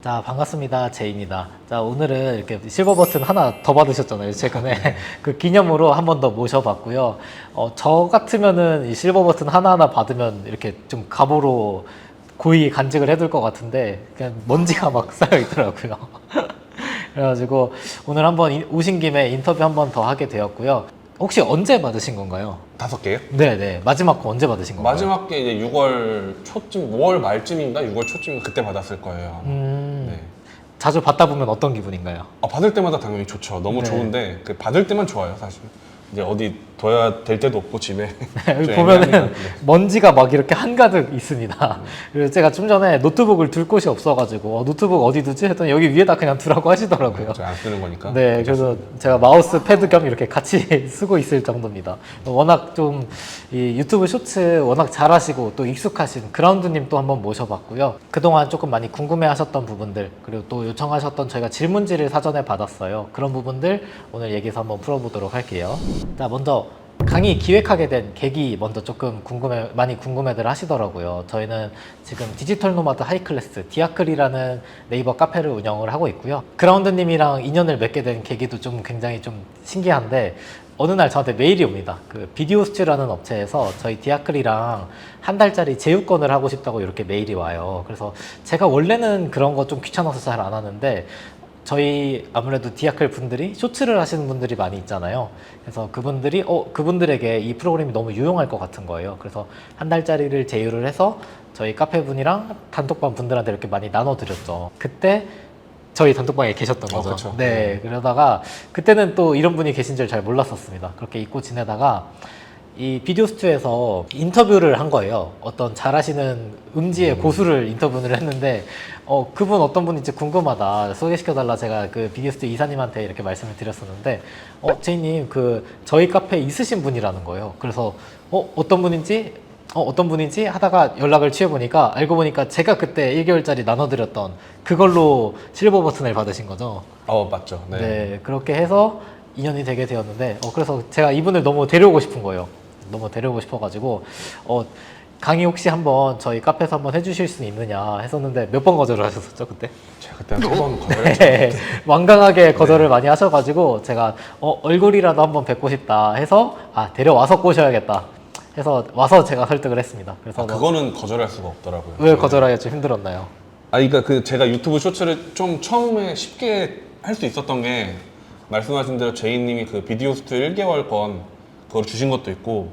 자, 반갑습니다. 제이입니다. 자, 오늘은 이렇게 실버 버튼 하나 더 받으셨잖아요. 최근에. 그 기념으로 한 번 더 모셔봤고요. 저 같으면은 이 실버 버튼 하나하나 받으면 이렇게 좀 갑오로 고이 간직을 해둘 것 같은데, 그냥 먼지가 막 쌓여 있더라고요. 그래가지고 오늘 한번 오신 김에 인터뷰 한 번 더 하게 되었고요. 혹시 언제 받으신 건가요? 5개요? 네네. 마지막 거 언제 받으신 건가요? 마지막 게 이제 6월 초쯤, 5월 말쯤인가 6월 초쯤인가 그때 받았을 거예요. 네. 자주 받다 보면 어떤 기분인가요? 받을 때마다 당연히 좋죠. 너무 네. 좋은데 그 받을 때만 좋아요, 사실. 이제 어디 둬야 될 때도 없고 집에. 여기 좀 보면은 애매하니까. 먼지가 막 이렇게 한가득 있습니다. 그래서 제가 좀 전에 노트북을 둘 곳이 없어가지고 노트북 어디 두지? 했더니 여기 위에다 그냥 두라고 하시더라고요. 제가 안 쓰는 거니까. 네, 그래서 제가 마우스 패드 겸 이렇게 같이 쓰고 있을 정도입니다. 워낙 좀 이 유튜브 쇼츠 워낙 잘하시고 또 익숙하신 그라운드님 또 한번 모셔봤고요. 그동안 조금 많이 궁금해하셨던 부분들 그리고 또 요청하셨던 저희가 질문지를 사전에 받았어요. 그런 부분들 오늘 얘기해서 한번 풀어보도록 할게요. 자, 먼저 강의 기획하게 된 계기 먼저 조금 많이 궁금해들 하시더라고요. 저희는 지금 디지털 노마드 하이클래스 디아클이라는 네이버 카페를 운영을 하고 있고요. 그라운드님이랑 인연을 맺게 된 계기도 좀 굉장히 좀 신기한데 어느 날 저한테 메일이 옵니다. 그 비디오스튜라는 업체에서 저희 디아클이랑 한 달짜리 제휴권을 하고 싶다고 이렇게 메일이 와요. 그래서 제가 원래는 그런 거 좀 귀찮아서 잘 안 하는데 저희 아무래도 디아클 분들이 쇼츠를 하시는 분들이 많이 있잖아요. 그래서 그분들이 그분들에게 이 프로그램이 너무 유용할 것 같은 거예요. 그래서 한 달짜리를 제휴를 해서 저희 카페 분이랑 단톡방 분들한테 이렇게 많이 나눠드렸죠. 그때 저희 단톡방에 계셨던 거죠. 그쵸. 네, 그러다가 그때는 또 이런 분이 계신 줄 잘 몰랐었습니다. 그렇게 잊고 지내다가 이 비디오스튜에서 인터뷰를 한 거예요. 어떤 잘하시는 음지의 고수를 인터뷰를 했는데 그분 어떤 분인지 궁금하다. 소개시켜달라 제가 그 비디오스튜 이사님한테 이렇게 말씀을 드렸었는데 제이님 그 저희 카페에 있으신 분이라는 거예요. 그래서 어떤 분인지 하다가 연락을 취해보니까 알고 보니까 제가 그때 1개월짜리 나눠드렸던 그걸로 실버 버튼을 받으신 거죠. 맞죠. 네. 네, 그렇게 해서 인연이 되게 되었는데 그래서 제가 이분을 너무 데려오고 싶은 거예요. 너무 데려오고 싶어가지고 강의 혹시 한번 저희 카페에서 한번 해주실 수 있느냐 했었는데 몇 번 거절을 하셨었죠 그때? 제가 그때 한 3번 거절했죠. 네, 완강하게 거절을 많이 하셔가지고 제가 얼굴이라도 한번 뵙고 싶다 해서 데려와서 꼬셔야겠다 해서 와서 제가 설득을 했습니다. 그래서 그거는 거절할 수가 없더라고요. 왜 거절하기 좀 힘들었나요? 그러니까 제가 유튜브 쇼츠를 좀 처음에 쉽게 할 수 있었던 게 말씀하신 대로 제이님이 그 비디오스튜 1개월권 그걸 주신 것도 있고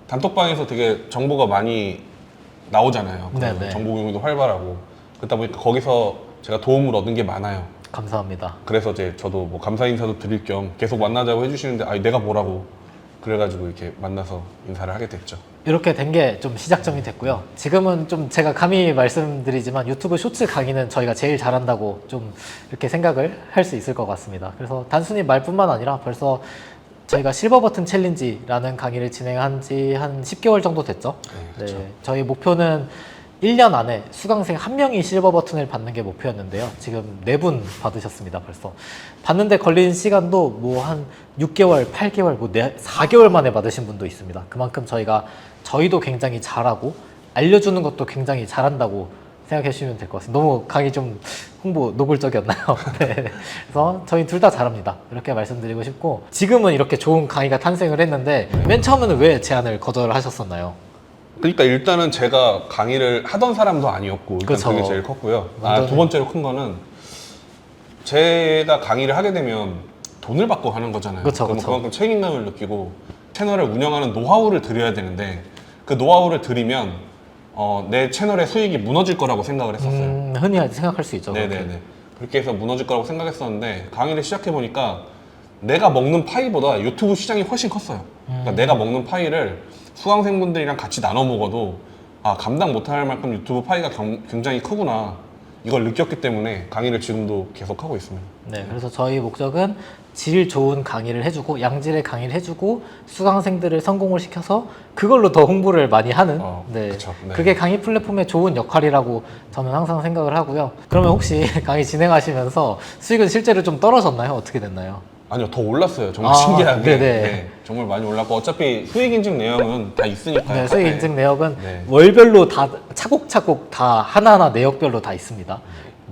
단톡방에서 되게 정보가 많이 나오잖아요. 네네. 정보 공유도 활발하고 그러다 보니까 거기서 제가 도움을 얻은 게 많아요. 감사합니다. 그래서 이제 저도 뭐 감사 인사도 드릴 겸 계속 만나자고 해주시는데 내가 뭐라고 그래가지고 이렇게 만나서 인사를 하게 됐죠. 이렇게 된 게 좀 시작점이 됐고요. 지금은 좀 제가 감히 말씀드리지만 유튜브 쇼츠 강의는 저희가 제일 잘한다고 좀 이렇게 생각을 할 수 있을 것 같습니다. 그래서 단순히 말뿐만 아니라 벌써 저희가 실버 버튼 챌린지라는 강의를 진행한 지 한 10개월 정도 됐죠. 네, 그렇죠. 네, 저희 목표는 1년 안에 수강생 1명이 실버 버튼을 받는 게 목표였는데요. 지금 4분 받으셨습니다, 벌써. 받는데 걸린 시간도 뭐 한 6개월, 8개월, 4개월 만에 받으신 분도 있습니다. 그만큼 저희도 굉장히 잘하고 알려주는 것도 굉장히 잘한다고 생각해 주시면 될 것 같습니다. 너무 강의 좀 홍보 노골적이었나요? 네. 그래서 저희 둘 다 잘합니다. 이렇게 말씀드리고 싶고 지금은 이렇게 좋은 강의가 탄생을 했는데 맨 처음에는 왜 제안을 거절하셨었나요? 그러니까 일단은 제가 강의를 하던 사람도 아니었고 일단 그쵸. 그게 제일 컸고요. 완전히. 두 번째로 큰 거는 제가 강의를 하게 되면 돈을 받고 하는 거잖아요. 그쵸, 그럼 그쵸. 그만큼 책임감을 느끼고 채널을 운영하는 노하우를 드려야 되는데 그 노하우를 드리면 내 채널의 수익이 무너질 거라고 생각을 했었어요. 흔히 생각할 수 있죠. 그렇게. 네네네. 그렇게 해서 무너질 거라고 생각했었는데 강의를 시작해 보니까 내가 먹는 파이보다 유튜브 시장이 훨씬 컸어요. 그러니까 내가 먹는 파이를 수강생분들이랑 같이 나눠 먹어도 감당 못할 만큼 유튜브 파이가 굉장히 크구나 이걸 느꼈기 때문에 강의를 지금도 계속 하고 있습니다. 네, 그래서 저희 목적은 질 좋은 강의를 해주고 양질의 강의를 해주고 수강생들을 성공을 시켜서 그걸로 더 홍보를 많이 하는 그쵸, 네. 그게 강의 플랫폼의 좋은 역할이라고 저는 항상 생각을 하고요. 그러면 혹시 강의 진행하시면서 수익은 실제로 좀 떨어졌나요? 어떻게 됐나요? 아니요, 더 올랐어요. 정말 신기하게. 네네. 네, 정말 많이 올랐고 어차피 수익 인증 내역은 다 있으니까요. 네, 수익 인증 내역은 네. 월별로 다 차곡차곡 다 하나하나 내역별로 다 있습니다.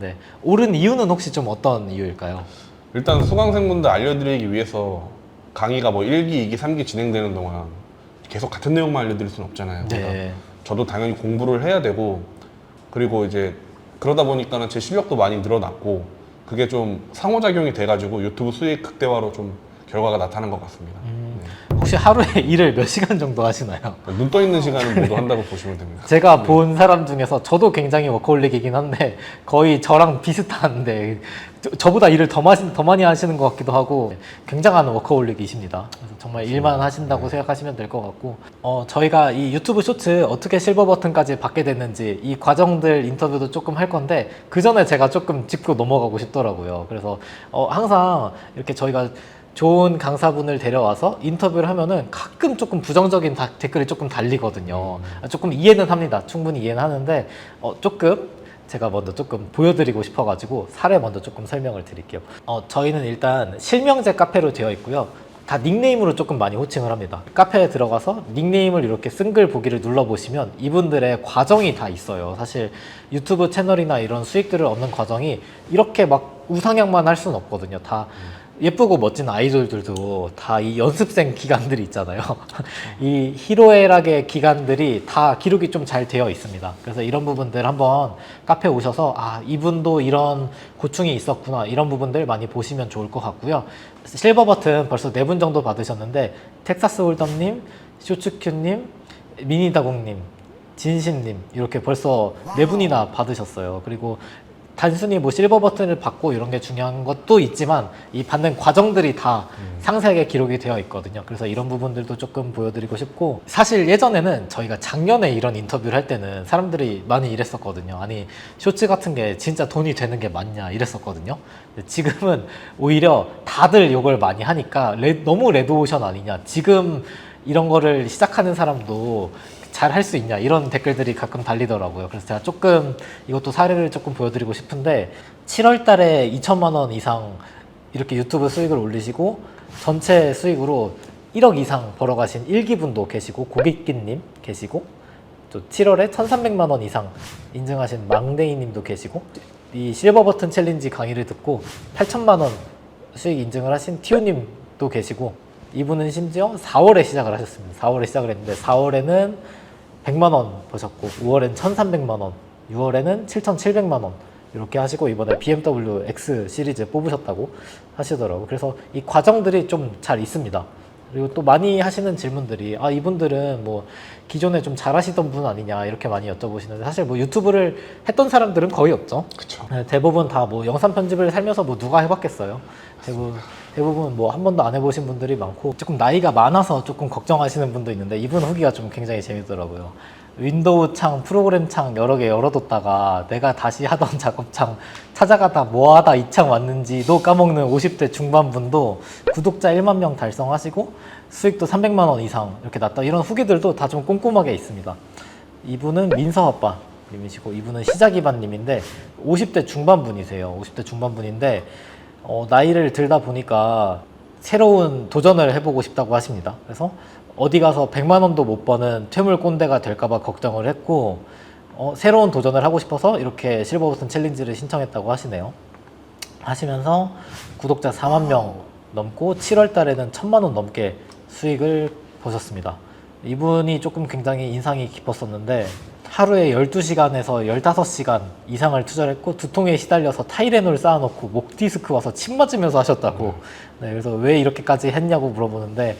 네. 오른 이유는 혹시 좀 어떤 이유일까요? 일단 수강생분들 알려드리기 위해서 강의가 뭐 1기, 2기, 3기 진행되는 동안 계속 같은 내용만 알려드릴 수는 없잖아요. 그러니까 네. 저도 당연히 공부를 해야 되고, 그리고 이제 그러다 보니까는 제 실력도 많이 늘어났고, 그게 좀 상호작용이 돼가지고 유튜브 수익 극대화로 좀 결과가 나타난 것 같습니다. 혹시 하루에 일을 몇 시간 정도 하시나요? 눈 떠 있는 시간은 모두 한다고 보시면 됩니다. 제가 본 사람 중에서 저도 굉장히 워커홀릭이긴 한데 거의 저랑 비슷한데 저보다 일을 더 많이 하시는 것 같기도 하고 굉장한 워커홀릭이십니다. 그래서 정말 일만 하신다고 생각하시면 될 것 같고 저희가 이 유튜브 쇼츠 어떻게 실버 버튼까지 받게 됐는지 이 과정들 인터뷰도 조금 할 건데 그 전에 제가 조금 짚고 넘어가고 싶더라고요. 그래서 항상 이렇게 저희가 좋은 강사분을 데려와서 인터뷰를 하면은 가끔 조금 부정적인 댓글이 조금 달리거든요. 조금 이해는 합니다. 충분히 이해는 하는데 조금 제가 먼저 조금 보여드리고 싶어가지고 사례 먼저 조금 설명을 드릴게요. 저희는 일단 실명제 카페로 되어 있고요. 다 닉네임으로 조금 많이 호칭을 합니다. 카페에 들어가서 닉네임을 이렇게 쓴 글 보기를 눌러보시면 이분들의 과정이 다 있어요. 사실 유튜브 채널이나 이런 수익들을 얻는 과정이 이렇게 막 우상향만 할 수는 없거든요. 다 예쁘고 멋진 아이돌들도 다 이 연습생 기간들이 있잖아요. 이 희로애락의 기간들이 다 기록이 좀 잘 되어 있습니다. 그래서 이런 부분들 한번 카페 오셔서 이분도 이런 고충이 있었구나 이런 부분들 많이 보시면 좋을 것 같고요. 실버 버튼 벌써 4분 정도 받으셨는데 텍사스 홀덤님, 쇼츠큐님, 미니다공님, 진심님 이렇게 벌써 4분이나 받으셨어요. 그리고 단순히 뭐 실버 버튼을 받고 이런 게 중요한 것도 있지만 이 받는 과정들이 다 상세하게 기록이 되어 있거든요. 그래서 이런 부분들도 조금 보여드리고 싶고 사실 예전에는 저희가 작년에 이런 인터뷰를 할 때는 사람들이 많이 이랬었거든요. 아니 쇼츠 같은 게 진짜 돈이 되는 게 맞냐 이랬었거든요. 근데 지금은 오히려 다들 이걸 많이 하니까 너무 레드오션 아니냐 지금 이런 거를 시작하는 사람도 잘 할 수 있냐 이런 댓글들이 가끔 달리더라고요. 그래서 제가 조금 이것도 사례를 조금 보여드리고 싶은데 7월 달에 2천만 원 이상 이렇게 유튜브 수익을 올리시고 전체 수익으로 1억 이상 벌어가신 1기분도 계시고 고깃기님 계시고 또 7월에 1,300만 원 이상 인증하신 망데이님도 계시고 이 실버 버튼 챌린지 강의를 듣고 8천만 원 수익 인증을 하신 티오님도 계시고 이분은 심지어 4월에 시작을 하셨습니다. 4월에 시작을 했는데 4월에는 100만 원 버셨고 5월엔 1,300만 원, 6월에는 7,700만 원 이렇게 하시고 이번에 BMW X 시리즈 뽑으셨다고 하시더라고요. 그래서 이 과정들이 좀 잘 있습니다. 그리고 또 많이 하시는 질문들이 이분들은 뭐 기존에 좀 잘하시던 분 아니냐 이렇게 많이 여쭤보시는데 사실 뭐 유튜브를 했던 사람들은 거의 없죠. 그쵸. 대부분 다 뭐 영상 편집을 살면서 뭐 누가 해봤겠어요. 대부분 뭐 한 번도 안 해보신 분들이 많고 조금 나이가 많아서 조금 걱정하시는 분도 있는데 이분 후기가 좀 굉장히 재밌더라고요. 윈도우 창, 프로그램 창 여러 개 열어뒀다가 내가 다시 하던 작업창 찾아가다 뭐하다 이 창 왔는지도 까먹는 50대 중반분도 구독자 1만 명 달성하시고 수익도 300만 원 이상 이렇게 났다 이런 후기들도 다 좀 꼼꼼하게 있습니다. 이분은 민서아빠 님이시고 이분은 시작이반님인데 50대 중반분이세요. 50대 중반분인데 나이를 들다 보니까 새로운 도전을 해보고 싶다고 하십니다. 그래서 어디 가서 100만 원도 못 버는 퇴물 꼰대가 될까봐 걱정을 했고 새로운 도전을 하고 싶어서 이렇게 실버 버튼 챌린지를 신청했다고 하시네요. 하시면서 구독자 4만 명 넘고 7월 달에는 1,000만 원 넘게 수익을 보셨습니다. 이분이 조금 굉장히 인상이 깊었었는데 하루에 12시간에서 15시간 이상을 투자했고 두통에 시달려서 타이레놀 쌓아놓고 목 디스크 와서 침 맞으면서 하셨다고. 네, 그래서 왜 이렇게까지 했냐고 물어보는데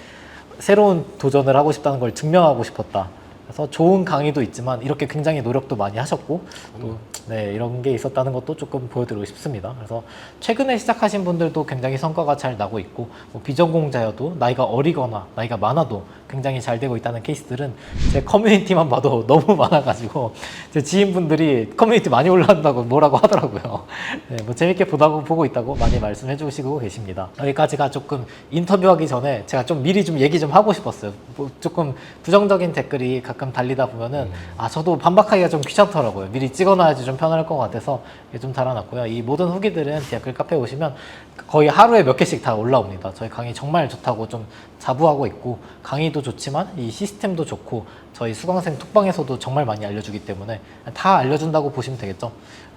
새로운 도전을 하고 싶다는 걸 증명하고 싶었다. 그래서 좋은 강의도 있지만 이렇게 굉장히 노력도 많이 하셨고 또 이런 게 있었다는 것도 조금 보여드리고 싶습니다. 그래서 최근에 시작하신 분들도 굉장히 성과가 잘 나고 있고 뭐 비전공자여도 나이가 어리거나 나이가 많아도 굉장히 잘 되고 있다는 케이스들은 제 커뮤니티만 봐도 너무 많아가지고 제 지인분들이 커뮤니티 많이 올라온다고 뭐라고 하더라고요. 네, 뭐 재밌게 보고 있다고 많이 말씀해 주시고 계십니다. 여기까지가 조금 인터뷰하기 전에 제가 좀 미리 좀 얘기 좀 하고 싶었어요. 뭐 조금 부정적인 댓글이 가끔 달리다 보면은 저도 반박하기가 좀 귀찮더라고요. 미리 찍어놔야지 좀 편할 것 같아서 좀 달아놨고요. 이 모든 후기들은 디아클 카페에 오시면 거의 하루에 몇 개씩 다 올라옵니다. 저희 강의 정말 좋다고 좀 자부하고 있고 강의도 좋지만 이 시스템도 좋고 저희 수강생 톡방에서도 정말 많이 알려주기 때문에 다 알려준다고 보시면 되겠죠.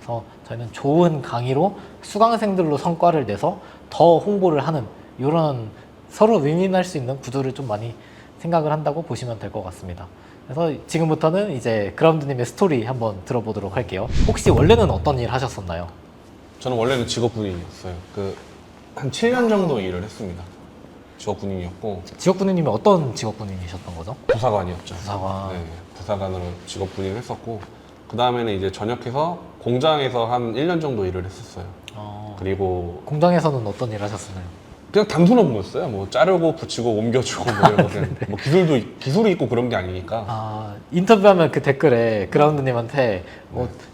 그래서 저희는 좋은 강의로 수강생들로 성과를 내서 더 홍보를 하는 이런 서로 윈윈할 수 있는 구도를 좀 많이 생각을 한다고 보시면 될 것 같습니다. 그래서 지금부터는 이제 그라운드님의 스토리 한번 들어보도록 할게요. 혹시 원래는 어떤 일 하셨었나요? 저는 원래는 직업 군인이었어요. 한 7년 정도 일을 했습니다. 직업 군인이었고 직업군인님이 어떤 직업군인이셨던 거죠? 부사관이었죠. 부사관. 네, 부사관으로 직업 군인을 했었고 그 다음에는 이제 전역해서 공장에서 한 1년 정도 일을 했었어요. 그리고 공장에서는 어떤 일 하셨었나요? 그냥 단순 업무였어요. 뭐 자르고 붙이고 옮겨주고 뭐 이런 거 그냥 뭐 기술이 있고 그런 게 아니니까. 인터뷰하면 그 댓글에 그라운드님한테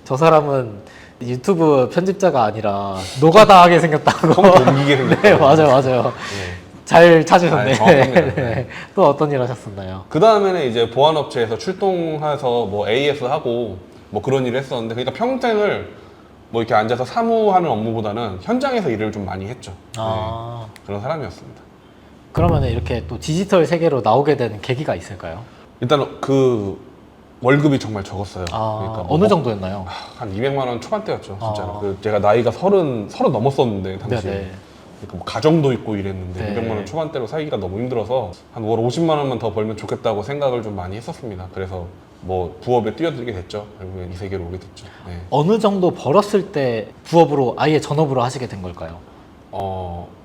저 사람은 유튜브 편집자가 아니라 노가다하게 생겼다고. 처음 옮기게 생겼다고. 네, 맞아요. 네. 잘 찾으셨네. 정확합니다. 네. 또 어떤 일 하셨었나요? 그 다음에는 이제 보안업체에서 출동해서 뭐 AS 하고 뭐 그런 일을 했었는데, 그러니까 평생을 뭐 이렇게 앉아서 사무하는 업무보다는 현장에서 일을 좀 많이 했죠. 네. 그런 사람이었습니다. 그러면 이렇게 또 디지털 세계로 나오게 된 계기가 있을까요? 일단 그 월급이 정말 적었어요. 그러니까 어느 정도였나요? 한 200만 원 초반대였죠, 진짜로. 아. 제가 나이가 30 넘었었는데 당시에. 네네. 그러니까 뭐 가정도 있고 이랬는데 네. 200만 원 초반대로 살기가 너무 힘들어서 한 월 50만 원만 더 벌면 좋겠다고 생각을 좀 많이 했었습니다. 그래서 뭐 부업에 뛰어들게 됐죠. 결국엔 이 세계로 오게 됐죠. 네. 어느 정도 벌었을 때 부업으로 아예 전업으로 하시게 된 걸까요?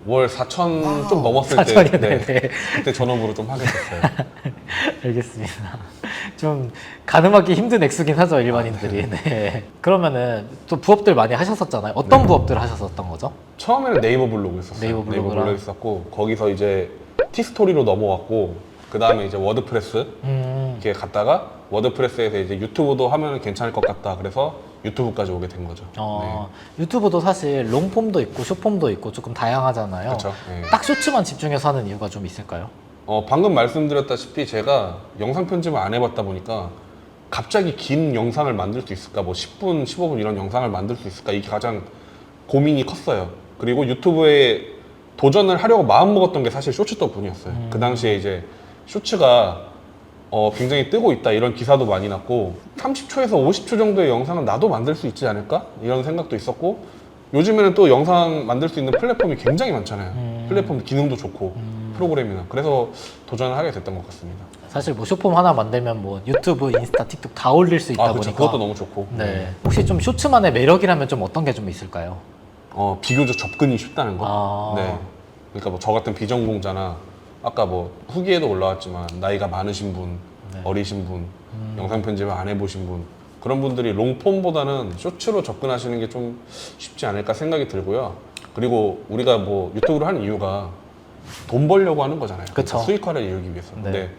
월 4천 좀 넘었을 4천이요? 때 네네. 그때 전업으로 좀 하게 됐어요. 알겠습니다. 좀 가늠하기 힘든 액수긴 하죠, 일반인들이. 네. 그러면은 또 부업들 많이 하셨었잖아요. 어떤 부업들 하셨었던 거죠? 처음에는 네이버 블로그 있었어요. 네이버 블로그랑? 블로그 있었고 거기서 이제 티스토리로 넘어왔고 그 다음에 이제 워드프레스 이렇게 갔다가 워드프레스에서 이제 유튜브도 하면 괜찮을 것 같다. 그래서 유튜브까지 오게 된 거죠. 유튜브도 사실 롱폼도 있고 숏폼도 있고 조금 다양하잖아요. 그렇죠. 네. 딱 쇼츠만 집중해서 하는 이유가 좀 있을까요? 방금 말씀드렸다시피 제가 영상 편집을 안 해봤다 보니까 갑자기 긴 영상을 만들 수 있을까, 뭐 10분, 15분 이런 영상을 만들 수 있을까, 이게 가장 고민이 컸어요. 그리고 유튜브에 도전을 하려고 마음먹었던 게 사실 쇼츠 덕분이었어요. 그 당시에 이제 쇼츠가 굉장히 뜨고 있다 이런 기사도 많이 났고 30초에서 50초 정도의 영상은 나도 만들 수 있지 않을까? 이런 생각도 있었고, 요즘에는 또 영상 만들 수 있는 플랫폼이 굉장히 많잖아요. 플랫폼 기능도 좋고 프로그램이나. 그래서 도전을 하게 됐던 것 같습니다. 사실 뭐 숏폼 하나 만들면 뭐 유튜브, 인스타, 틱톡 다 올릴 수 있다 그렇죠. 보니까 그것도 너무 좋고. 네. 혹시 좀 쇼츠만의 매력이라면 좀 어떤 게 좀 있을까요? 비교적 접근이 쉽다는 거. 아. 네. 그러니까 뭐 저 같은 비전공자나 아까 뭐 후기에도 올라왔지만 나이가 많으신 분, 네. 어리신 분, 영상 편집을 안 해보신 분, 그런 분들이 롱폼보다는 쇼츠로 접근하시는 게 좀 쉽지 않을까 생각이 들고요. 그리고 우리가 뭐 유튜브를 하는 이유가 돈 벌려고 하는 거잖아요. 그쵸. 그러니까 수익화를 이루기 위해서. 네. 근데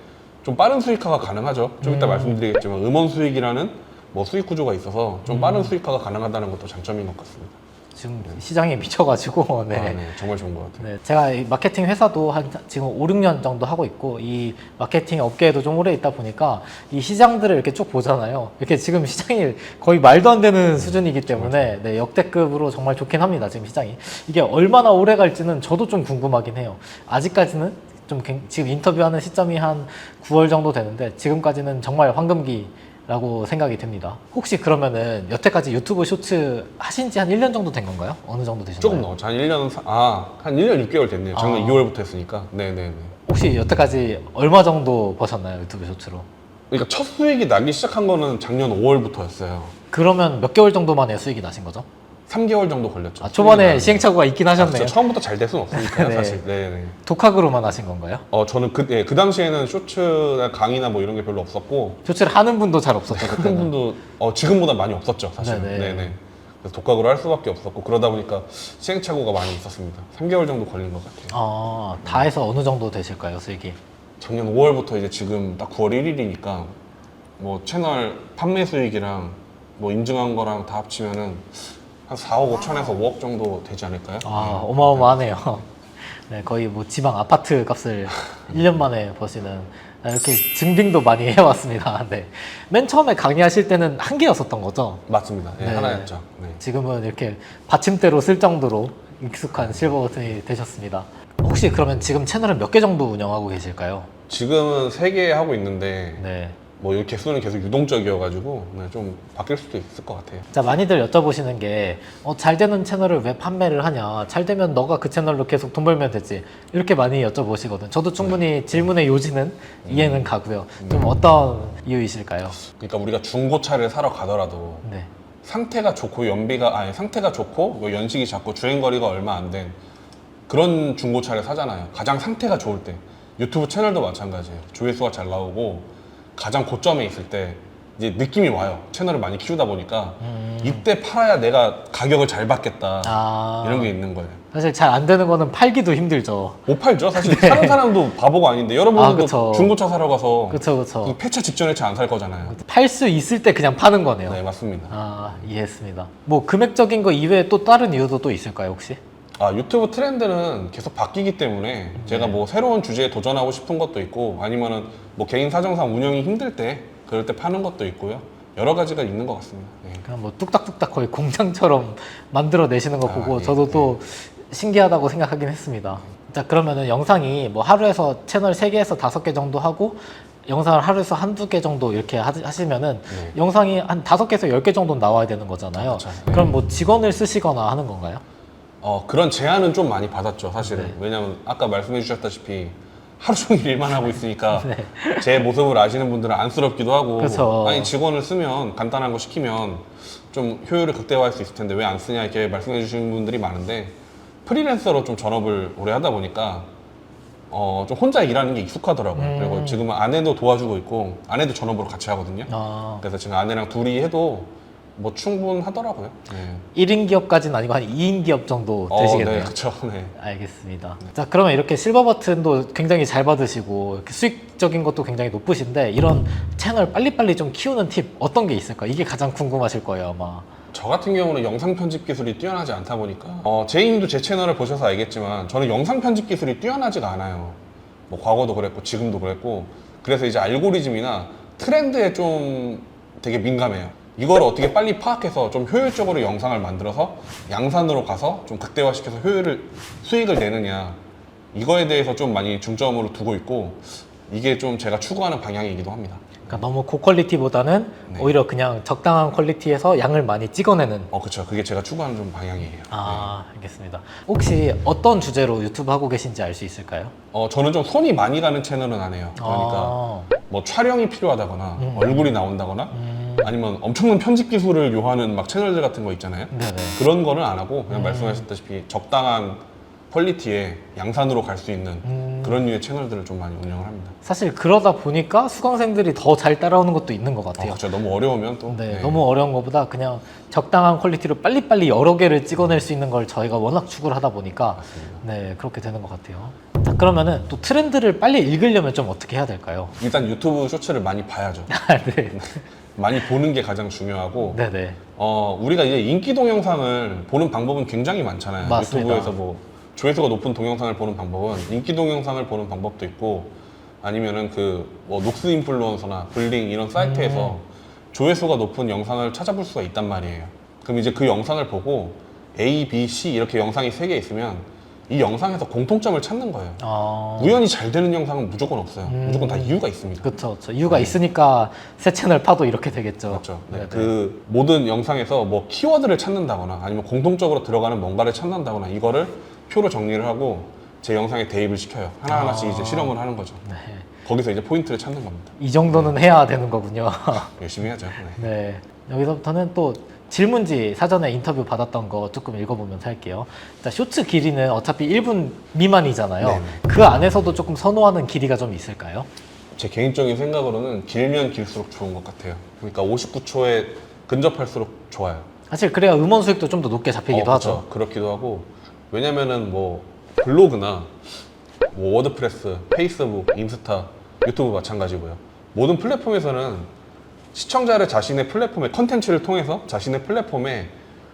좀 빠른 수익화가 가능하죠. 좀 이따 말씀드리겠지만 음원 수익이라는 뭐 수익 구조가 있어서 좀 빠른 수익화가 가능하다는 것도 장점인 것 같습니다. 지금 시장에 미쳐가지고 네. 정말 좋은 것 같아요. 네, 제가 이 마케팅 회사도 한 지금 5, 6년 정도 하고 있고 이 마케팅 업계에도 좀 오래 있다 보니까 이 시장들을 이렇게 쭉 보잖아요. 이렇게 지금 시장이 거의 말도 안 되는 수준이기 때문에 네, 역대급으로 정말 좋긴 합니다. 지금 시장이. 이게 얼마나 오래 갈지는 저도 좀 궁금하긴 해요. 아직까지는 좀 지금 인터뷰하는 시점이 한 9월 정도 되는데 지금까지는 정말 황금기라고 생각이 됩니다. 혹시 그러면은 여태까지 유튜브 쇼츠 하신 지 한 1년 정도 된 건가요? 어느 정도 되셨나요? 조금 넘었죠. 한 1년, 한 1년 6개월 됐네요. 작년 2월부터 했으니까. 네네네. 혹시 여태까지 얼마 정도 버셨나요? 유튜브 쇼츠로? 그러니까 첫 수익이 나기 시작한 거는 작년 5월부터였어요. 그러면 몇 개월 정도 만에 수익이 나신 거죠? 3개월 정도 걸렸죠. 초반에 시행착오가 있긴 하셨네요. 그렇죠. 처음부터 잘 될 수는 없으니까요, 네. 사실. 네네. 독학으로만 하신 건가요? 저는 그 당시에는 쇼츠나 강의나 뭐 이런 게 별로 없었고, 쇼츠를 하는 분도 잘 없었죠, 큰 그때는. 분도 지금보다 많이 없었죠, 사실은. 네네. 네네. 그래서 독학으로 할 수밖에 없었고, 그러다 보니까 시행착오가 많이 있었습니다. 3개월 정도 걸린 것 같아요. 다 해서 어느 정도 되실까요, 수익이? 작년 5월부터 이제 지금 딱 9월 1일이니까 뭐 채널 판매 수익이랑 뭐 인증한 거랑 다 합치면은 한 4억 5천에서 5억 정도 되지 않을까요? 어마어마하네요. 네, 거의 뭐 지방 아파트 값을 1년 만에 버시는 이렇게 증빙도 많이 해왔습니다. 네. 맨 처음에 강의하실 때는 한 개였었던 거죠? 맞습니다. 네, 네. 하나였죠. 네. 지금은 이렇게 받침대로 쓸 정도로 익숙한 실버 버튼이 되셨습니다. 혹시 그러면 지금 채널은 몇 개 정도 운영하고 계실까요? 지금은 3개 하고 있는데 네. 뭐 이 개수는 계속 유동적이어가지고 네, 좀 바뀔 수도 있을 것 같아요. 자, 많이들 여쭤보시는 게, 잘 되는 채널을 왜 판매를 하냐? 잘 되면 너가 그 채널로 계속 돈 벌면 되지. 이렇게 많이 여쭤보시거든. 저도 충분히 질문의 요지는 이해는 가고요. 좀 어떤 이유이실까요? 그러니까 우리가 중고차를 사러 가더라도 네. 상태가 좋고 상태가 좋고 뭐 연식이 작고 주행거리가 얼마 안 된 그런 중고차를 사잖아요. 가장 상태가 좋을 때. 유튜브 채널도 마찬가지예요. 조회수가 잘 나오고 가장 고점에 있을 때 이제 느낌이 와요. 채널을 많이 키우다 보니까 이때 팔아야 내가 가격을 잘 받겠다 아, 이런 게 있는 거예요. 사실 잘 안 되는 거는 팔기도 힘들죠. 못 팔죠. 사실 사는 사람도 바보가 아닌데 여러분도 그쵸. 중고차 사러 가서 그쵸. 그 폐차 직전에 차 안 살 거잖아요. 팔 수 있을 때 그냥 파는 거네요. 네, 맞습니다. 아, 이해했습니다. 뭐 금액적인 거 이외에 또 다른 이유도 또 있을까요, 혹시? 유튜브 트렌드는 계속 바뀌기 때문에 제가 뭐 새로운 주제에 도전하고 싶은 것도 있고 아니면은 뭐 개인 사정상 운영이 힘들 때 그럴 때 파는 것도 있고요. 여러 가지가 있는 것 같습니다. 네. 그냥 뭐 뚝딱뚝딱 거의 공장처럼 만들어 내시는 거 보고 예, 저도 또 신기하다고 생각하긴 했습니다. 자, 그러면은 영상이 뭐 하루에서 채널 3개에서 5개 정도 하고 영상을 하루에서 한두 개 정도 이렇게 하시면은 네. 영상이 한 5개에서 10개 정도 나와야 되는 거잖아요. 그렇죠. 네. 그럼 뭐 직원을 쓰시거나 하는 건가요? 그런 제안은 좀 많이 받았죠, 사실은. 네. 왜냐면 아까 말씀해 주셨다시피 하루 종일 일만 하고 있으니까 네. 제 모습을 아시는 분들은 안쓰럽기도 하고 그쵸. 아니 직원을 쓰면 간단한 거 시키면 좀 효율을 극대화할 수 있을 텐데 왜 안 쓰냐 이렇게 말씀해 주시는 분들이 많은데 프리랜서로 좀 전업을 오래 하다 보니까 좀 혼자 일하는 게 익숙하더라고요. 그리고 지금은 아내도 도와주고 있고 아내도 전업으로 같이 하거든요. 아, 그래서 지금 아내랑 둘이 해도 뭐 충분하더라고요. 네. 1인 기업까지는 아니고 한 2인 기업 정도 되시겠네요. 네, 그렇죠. 네. 알겠습니다. 자, 그러면 이렇게 실버 버튼도 굉장히 잘 받으시고 이렇게 수익적인 것도 굉장히 높으신데 이런 채널 빨리빨리 좀 키우는 팁 어떤 게 있을까요? 이게 가장 궁금하실 거예요, 아마. 저 같은 경우는 영상 편집 기술이 뛰어나지 않다 보니까 제이님도 제 채널을 보셔서 알겠지만 저는 영상 편집 기술이 뛰어나지가 않아요. 뭐 과거도 그랬고 지금도 그랬고 그래서 이제 알고리즘이나 트렌드에 좀 되게 민감해요. 이걸 어떻게 빨리 파악해서 좀 효율적으로 영상을 만들어서 양산으로 가서 좀 극대화시켜서 수익을 내느냐 이거에 대해서 좀 많이 중점으로 두고 있고 이게 좀 제가 추구하는 방향이기도 합니다. 그러니까 너무 고퀄리티보다는 네. 오히려 그냥 적당한 퀄리티에서 양을 많이 찍어내는. 그렇죠. 그게 제가 추구하는 좀 방향이에요. 아, 알겠습니다. 혹시 어떤 주제로 유튜브 하고 계신지 알 수 있을까요? 저는 좀 손이 많이 가는 채널은 안 해요. 그러니까 아, 뭐 촬영이 필요하다거나 얼굴이 나온다거나 아니면 엄청난 편집 기술을 요하는 막 채널들 같은 거 있잖아요. 네네. 그런 거는 안 하고 그냥 말씀하셨다시피 적당한 퀄리티의 양산으로 갈 수 있는 그런 류의 채널들을 좀 많이 운영을 합니다. 사실 그러다 보니까 수강생들이 더 잘 따라오는 것도 있는 것 같아요. 그렇죠. 너무 어려우면 또 네, 네. 너무 어려운 것보다 그냥 적당한 퀄리티로 빨리빨리 여러 개를 찍어낼 수 있는 걸 저희가 워낙 추구를 하다 보니까 맞습니다. 네, 그렇게 되는 것 같아요. 자, 그러면은 또 트렌드를 빨리 읽으려면 좀 어떻게 해야 될까요? 일단 유튜브 쇼츠를 많이 봐야죠. 네. 많이 보는 게 가장 중요하고 네네. 우리가 이제 인기 동영상을 보는 방법은 굉장히 많잖아요. 맞습니다. 유튜브에서 뭐 조회수가 높은 동영상을 보는 방법은 인기 동영상을 보는 방법도 있고 아니면은 뭐 녹스 인플루언서나 블링 이런 사이트에서 조회수가 높은 영상을 찾아볼 수가 있단 말이에요. 그럼 이제 그 영상을 보고 A, B, C 이렇게 영상이 3개 있으면 이 영상에서 공통점을 찾는 거예요. 아, 우연히 잘 되는 영상은 무조건 없어요. 무조건 다 이유가 있습니다. 그쵸. 이유가 있으니까 새 채널 파도 이렇게 되겠죠. 그렇죠. 네, 네네. 그 모든 영상에서 뭐 키워드를 찾는다거나 아니면 공통적으로 들어가는 뭔가를 찾는다거나 이거를 표로 정리를 하고 제 영상에 대입을 시켜요. 하나하나씩 이제 실험을 하는 거죠. 네. 거기서 이제 포인트를 찾는 겁니다. 이 정도는 해야 되는 거군요. 열심히 해야죠. 네. 네. 여기서부터는 또 질문지 사전에 인터뷰 받았던 거 조금 읽어보면서 할게요. 자, 쇼츠 길이는 어차피 1분 미만이잖아요. 네네. 그 안에서도 조금 선호하는 길이가 좀 있을까요? 제 개인적인 생각으로는 길면 길수록 좋은 것 같아요. 그러니까 59초에 근접할수록 좋아요. 사실 그래야 음원 수익도 좀 더 높게 잡히기도 하죠. 그렇죠. 그렇기도 하고 왜냐면은 뭐 블로그나 뭐 워드프레스, 페이스북, 인스타, 유튜브 마찬가지고요. 모든 플랫폼에서는 시청자를 자신의 플랫폼의 컨텐츠를 통해서 자신의 플랫폼에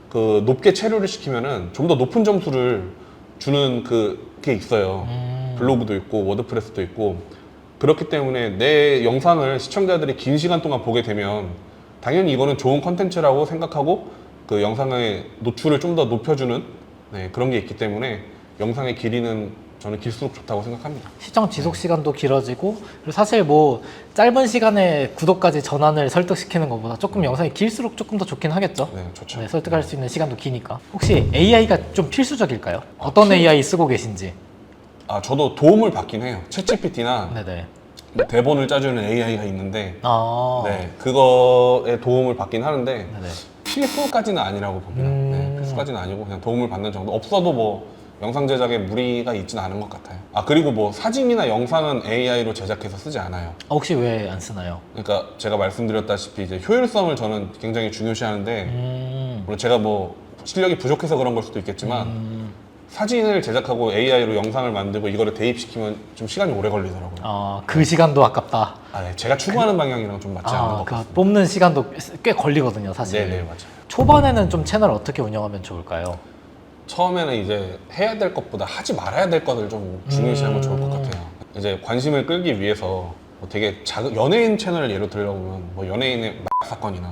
그 높게 체류를 시키면은 좀 더 높은 점수를 주는 그게 있어요. 블로그도 있고 워드프레스도 있고 그렇기 때문에 내 영상을 시청자들이 긴 시간 동안 보게 되면 당연히 이거는 좋은 컨텐츠라고 생각하고 그 영상의 노출을 좀 더 높여주는 그런 게 있기 때문에 영상의 길이는 저는 길수록 좋다고 생각합니다. 시청 지속 시간도 길어지고 그리고 사실 뭐 짧은 시간에 구독까지 전환을 설득시키는 것보다 조금 영상이 길수록 조금 더 좋긴 하겠죠. 네, 좋죠. 네, 설득할 수 있는 시간도 기니까. 혹시 AI가 좀 필수적일까요? 어떤 AI 쓰고 계신지. 저도 도움을 받긴 해요. 챗GPT나 네네. 대본을 짜주는 AI가 있는데 아. 네, 그거에 도움을 받긴 하는데 네네. 필수까지는 아니라고 봅니다. 네, 필수까지는 아니고 그냥 도움을 받는 정도. 없어도 뭐 영상 제작에 무리가 있지는 않은 것 같아요. 그리고 뭐 사진이나 영상은 AI로 제작해서 쓰지 않아요. 혹시 왜 안 쓰나요? 그러니까 제가 말씀드렸다시피 이제 효율성을 저는 굉장히 중요시하는데 물론 제가 뭐 실력이 부족해서 그런 걸 수도 있겠지만 사진을 제작하고 AI로 영상을 만들고 이거를 대입시키면 좀 시간이 오래 걸리더라고요. 그 시간도 아깝다. 네, 제가 추구하는 방향이랑 좀 맞지 않는 것 같아요. 뽑는 시간도 꽤 걸리거든요, 사실. 네네, 맞아요. 초반에는 좀 채널 어떻게 운영하면 좋을까요? 처음에는 이제 해야 될 것보다 하지 말아야 될 것을 좀 중요시하면 좋을 것 같아요. 이제 관심을 끌기 위해서 뭐 되게 연예인 채널을 예로 들어보면 뭐 연예인의 사건이나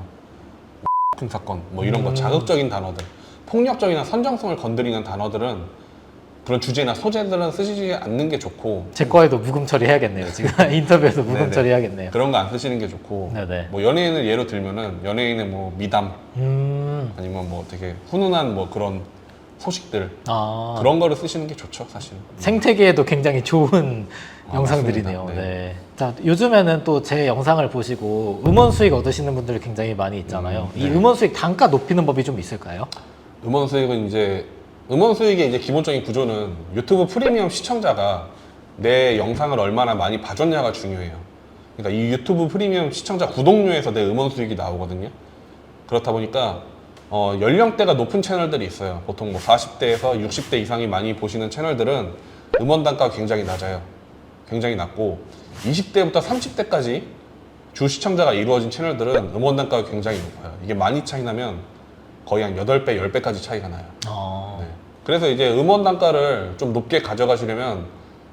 사건 뭐 이런 거 자극적인 단어들, 폭력적이나 선정성을 건드리는 단어들은 그런 주제나 소재들은 쓰시지 않는 게 좋고 제 거에도 묵음 처리해야겠네요. 지금 인터뷰에서 묵음 네네. 처리해야겠네요. 그런 거 안 쓰시는 게 좋고 네네. 뭐 연예인을 예로 들면은 연예인의 뭐 미담 아니면 뭐 되게 훈훈한 뭐 그런 소식들 그런 거를 쓰시는 게 좋죠, 사실. 생태계에도 굉장히 좋은 영상들이네요. 맞습니다. 네. 자, 요즘에는 또 제 영상을 보시고 음원 수익 얻으시는 분들 굉장히 많이 있잖아요. 이 네. 음원 수익 단가 높이는 법이 좀 있을까요? 음원 수익은 이제 음원 수익의 이제 기본적인 구조는 유튜브 프리미엄 시청자가 내 영상을 얼마나 많이 봐줬냐가 중요해요. 그러니까 이 유튜브 프리미엄 시청자 구독료에서 내 음원 수익이 나오거든요. 그렇다 보니까 연령대가 높은 채널들이 있어요. 보통 뭐 40대에서 60대 이상이 많이 보시는 채널들은 음원 단가가 굉장히 낮아요. 굉장히 낮고 20대부터 30대까지 주 시청자가 이루어진 채널들은 음원 단가가 굉장히 높아요. 이게 많이 차이 나면 거의 한 8배, 10배까지 차이가 나요. 네. 그래서 이제 음원 단가를 좀 높게 가져가시려면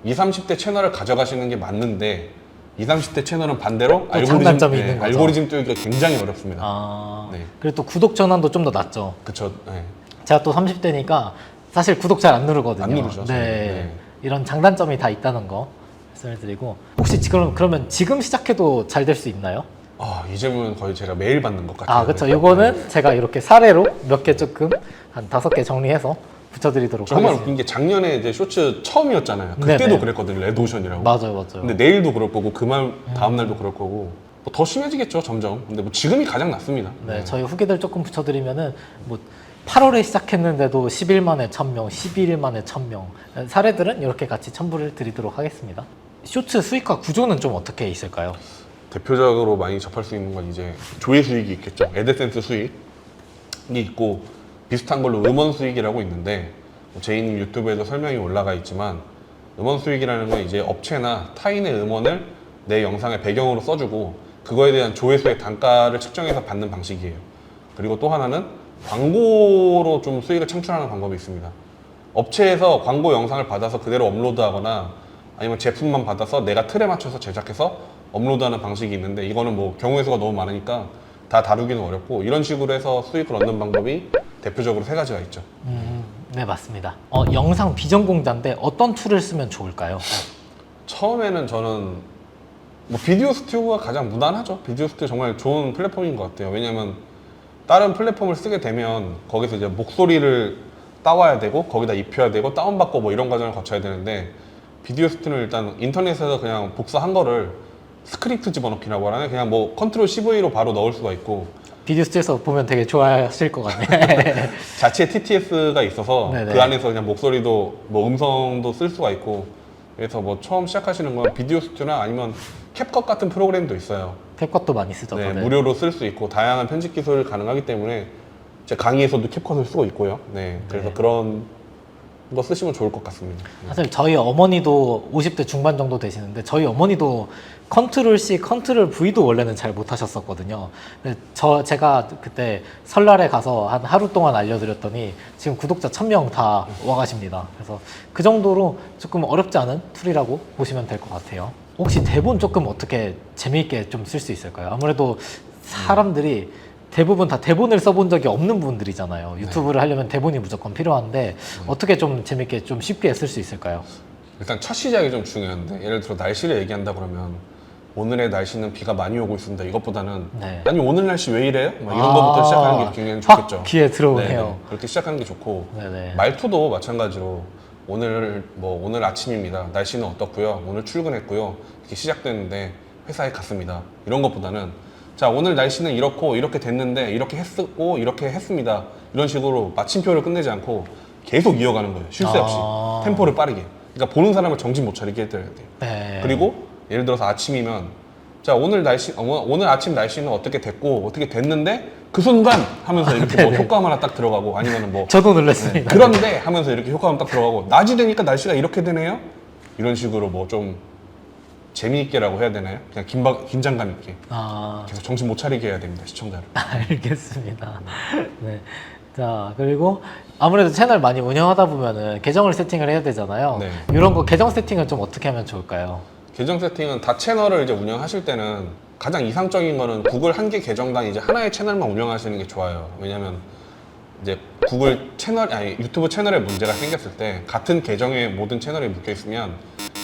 20, 30대 채널을 가져가시는 게 맞는데 20, 30대 채널은 반대로 장단점이 있는 거죠. 알고리즘 띄우기가 굉장히 어렵습니다. 네. 그리고 또 구독 전환도 좀 더 낮죠. 그쵸. 네. 제가 또 30대니까 사실 구독 잘 안 누르거든요. 안 누르죠. 네. 네. 이런 장단점이 다 있다는 거 말씀을 드리고 혹시 그러면 지금 시작해도 잘 될 수 있나요? 이 질문은 거의 제가 매일 받는 것 같아요. 그렇죠. 이거는 제가 이렇게 사례로 몇 개 조금 한 5개 정리해서 붙여드리도록 정말 하겠습니다. 웃긴 게 작년에 이제 쇼츠 처음이었잖아요. 그때도 네네. 그랬거든요. 레드오션이라고. 맞아요. 근데 내일도 그럴 거고 다음 날도 그럴 거고 뭐 더 심해지겠죠, 점점. 근데 뭐 지금이 가장 낫습니다. 네, 저희 후기들 조금 붙여드리면은 뭐 8월에 시작했는데도 10일 만에 1000명, 12일 만에 1000명 사례들은 이렇게 같이 첨부를 드리도록 하겠습니다. 쇼츠 수익화 구조는 좀 어떻게 있을까요? 대표적으로 많이 접할 수 있는 건 이제 조회 수익이 있겠죠. 애드센스 수익이 있고 비슷한 걸로 음원 수익이라고 있는데 제이님 유튜브에도 설명이 올라가 있지만 음원 수익이라는 건 이제 업체나 타인의 음원을 내 영상의 배경으로 써주고 그거에 대한 조회수의 단가를 측정해서 받는 방식이에요. 그리고 또 하나는 광고로 좀 수익을 창출하는 방법이 있습니다. 업체에서 광고 영상을 받아서 그대로 업로드하거나 아니면 제품만 받아서 내가 틀에 맞춰서 제작해서 업로드하는 방식이 있는데 이거는 뭐 경우의 수가 너무 많으니까 다 다루기는 어렵고 이런 식으로 해서 수익을 얻는 방법이 대표적으로 3가지가 있죠. 네, 맞습니다. 영상 비전 공자인데 어떤 툴을 쓰면 좋을까요? 처음에는 저는 뭐 비디오 스튜디오가 가장 무난하죠. 비디오 스튜디오 정말 좋은 플랫폼인 것 같아요. 왜냐면 다른 플랫폼을 쓰게 되면 거기서 이제 목소리를 따와야 되고 거기다 입혀야 되고 다운받고 뭐 이런 과정을 거쳐야 되는데 비디오 스튜디오는 일단 인터넷에서 그냥 복사한 거를 스크립트 집어넣기라고 하나요? 그냥 뭐 컨트롤 CV로 바로 넣을 수가 있고 비디오 스튜디오에서 보면 되게 좋아하실 것 같네요. 자체 TTS가 있어서 네네. 그 안에서 그냥 목소리도 뭐 음성도 쓸 수가 있고 그래서 뭐 처음 시작하시는 건 비디오 스튜디오나 아니면 캡컷 같은 프로그램도 있어요. 캡컷도 많이 쓰죠. 네, 다들. 무료로 쓸 수 있고 다양한 편집 기술 가능하기 때문에 제 강의에서도 캡컷을 쓰고 있고요. 네, 그래서 네. 그런 거 쓰시면 좋을 것 같습니다. 사실 저희 어머니도 50대 중반 정도 되시는데 저희 어머니도 컨트롤 C, 컨트롤 V도 원래는 잘 못하셨었거든요. 근데 제가 그때 설날에 가서 한 하루 동안 알려드렸더니 지금 구독자 1000명 다 와가십니다. 그래서 그 정도로 조금 어렵지 않은 툴이라고 보시면 될 것 같아요. 혹시 대본 조금 어떻게 재미있게 좀 쓸 수 있을까요? 아무래도 사람들이 대부분 다 대본을 써본 적이 없는 분들이잖아요. 유튜브를 하려면 대본이 무조건 필요한데 어떻게 좀 재밌게 좀 쉽게 쓸 수 있을까요? 일단 첫 시작이 좀 중요한데 예를 들어 날씨를 얘기한다 그러면 오늘의 날씨는 비가 많이 오고 있습니다. 이것보다는 네. 아니 오늘 날씨 왜 이래요? 막 이런 거부터 시작하는 게 굉장히 좋겠죠. 확 귀에 들어오네요. 네네. 그렇게 시작하는 게 좋고 네네. 말투도 마찬가지로 오늘 아침입니다. 날씨는 어떻고요? 오늘 출근했고요. 이렇게 시작되는데 회사에 갔습니다. 이런 것보다는 자 오늘 날씨는 이렇고 이렇게 됐는데 이렇게 했고 이렇게 했습니다. 이런 식으로 마침표를 끝내지 않고 계속 이어가는 거예요. 쉴 새 없이 템포를 빠르게. 그러니까 보는 사람을 정신 못 차리게 해드려야 돼요. 네. 그리고 예를 들어서 아침이면 자 오늘 아침 날씨는 어떻게 됐고 어떻게 됐는데 그 순간 하면서 이렇게 뭐 효과음 하나 딱 들어가고 아니면 뭐 저도 놀랐습니다. 그런데 하면서 이렇게 효과음 딱 들어가고 낮이 되니까 날씨가 이렇게 되네요. 이런 식으로 뭐 좀 재미있게라고 해야 되나요? 그냥 긴장감 있게 아, 계속 정신 못 차리게 해야 됩니다 시청자를. 알겠습니다. 네. 자, 그리고 아무래도 채널 많이 운영하다 보면은 계정을 세팅을 해야 되잖아요. 네. 이런 거 계정 세팅을 좀 어떻게 하면 좋을까요? 계정 세팅은 다 채널을 이제 운영하실 때는 가장 이상적인 거는 구글 한 개 계정당 이제 하나의 채널만 운영하시는 게 좋아요. 왜냐면 이제 유튜브 채널에 문제가 생겼을 때 같은 계정에 모든 채널이 묶여 있으면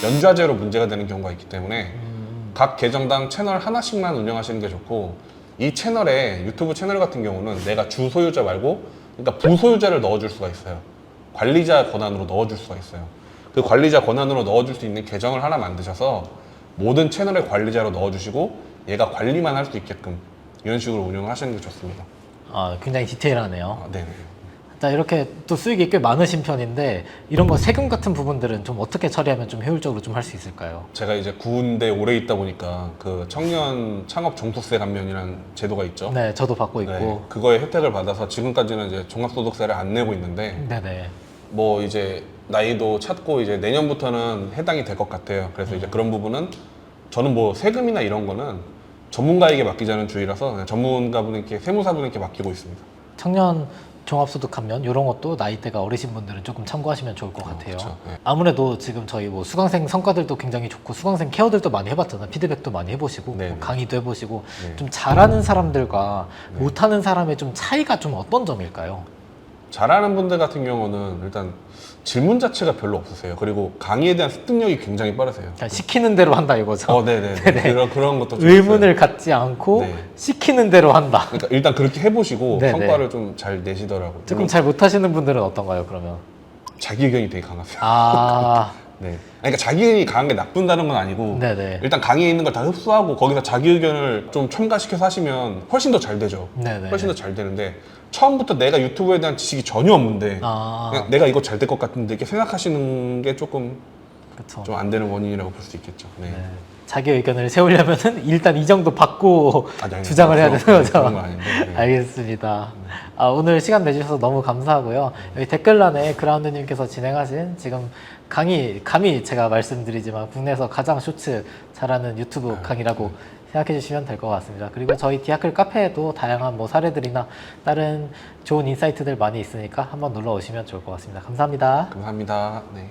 연좌제로 문제가 되는 경우가 있기 때문에 각 계정당 채널 하나씩만 운영하시는 게 좋고 이 채널에 유튜브 채널 같은 경우는 내가 주 소유자 말고 그러니까 부소유자를 넣어줄 수가 있어요. 관리자 권한으로 넣어줄 수가 있어요. 그 관리자 권한으로 넣어줄 수 있는 계정을 하나 만드셔서 모든 채널의 관리자로 넣어주시고 얘가 관리만 할 수 있게끔 이런 식으로 운영을 하시는 게 좋습니다. 아, 굉장히 디테일하네요. 네네. 자, 이렇게 또 수익이 꽤 많으신 편인데 이런 거 세금 같은 부분들은 좀 어떻게 처리하면 좀 효율적으로 좀 할 수 있을까요? 제가 이제 군대 오래 있다 보니까 그 청년 창업 종소세 감면이라는 제도가 있죠. 네, 저도 받고 있고. 네, 그거의 혜택을 받아서 지금까지는 이제 종합소득세를 안 내고 있는데 네네. 뭐 이제 나이도 찼고 이제 내년부터는 해당이 될 것 같아요. 그래서 이제 그런 부분은 저는 뭐 세금이나 이런 거는 전문가에게 맡기자는 주의라서 그냥 전문가분께 세무사분께 맡기고 있습니다. 청년 종합소득하면 이런 것도 나이대가 어리신 분들은 조금 참고하시면 좋을 것 같아요. 그쵸, 네. 아무래도 지금 저희 뭐 수강생 성과들도 굉장히 좋고 수강생 케어들도 많이 해봤잖아요. 피드백도 많이 해보시고 네, 뭐 네. 강의도 해보시고 네. 좀 잘하는 사람들과 네. 못하는 사람의 좀 차이가 좀 어떤 점일까요? 잘하는 분들 같은 경우는 일단 질문 자체가 별로 없으세요. 그리고 강의에 대한 습득력이 굉장히 빠르세요. 그냥 시키는 대로 한다 이거죠. 네네. 그런 것도 좀 의문을 있어요. 갖지 않고 네. 시키는 대로 한다. 그러니까 일단 그렇게 해보시고 네네. 성과를 좀 잘 내시더라고요. 조금 물론 잘 못하시는 분들은 어떤가요, 그러면? 자기 의견이 되게 강하세요. 아, 네. 그러니까 자기 의견이 강한 게 나쁜다는 건 아니고 네네. 일단 강의에 있는 걸 다 흡수하고 거기서 자기 의견을 좀 첨가시켜서 하시면 훨씬 더 잘 되죠. 네네. 훨씬 더 잘 되는데 처음부터 내가 유튜브에 대한 지식이 전혀 없는데 아, 그냥 내가 이거 잘 될 것 같은데 이렇게 생각하시는 게 조금 그렇죠. 좀 안 되는 원인이라고 볼 수 있겠죠. 네. 네. 자기 의견을 세우려면은 일단 이 정도 받고 아니, 주장을 해야 되는 거죠. 그런 건 아닌데. 네. 알겠습니다. 아, 오늘 시간 내주셔서 너무 감사하고요. 여기 댓글란에 그라운드님께서 진행하신 지금 강의, 감히 제가 말씀드리지만 국내에서 가장 쇼츠 잘하는 유튜브 강의라고 생각해 주시면 될 것 같습니다. 그리고 저희 디아클 카페에도 다양한 뭐 사례들이나 다른 좋은 인사이트들 많이 있으니까 한번 놀러 오시면 좋을 것 같습니다. 감사합니다. 감사합니다. 네.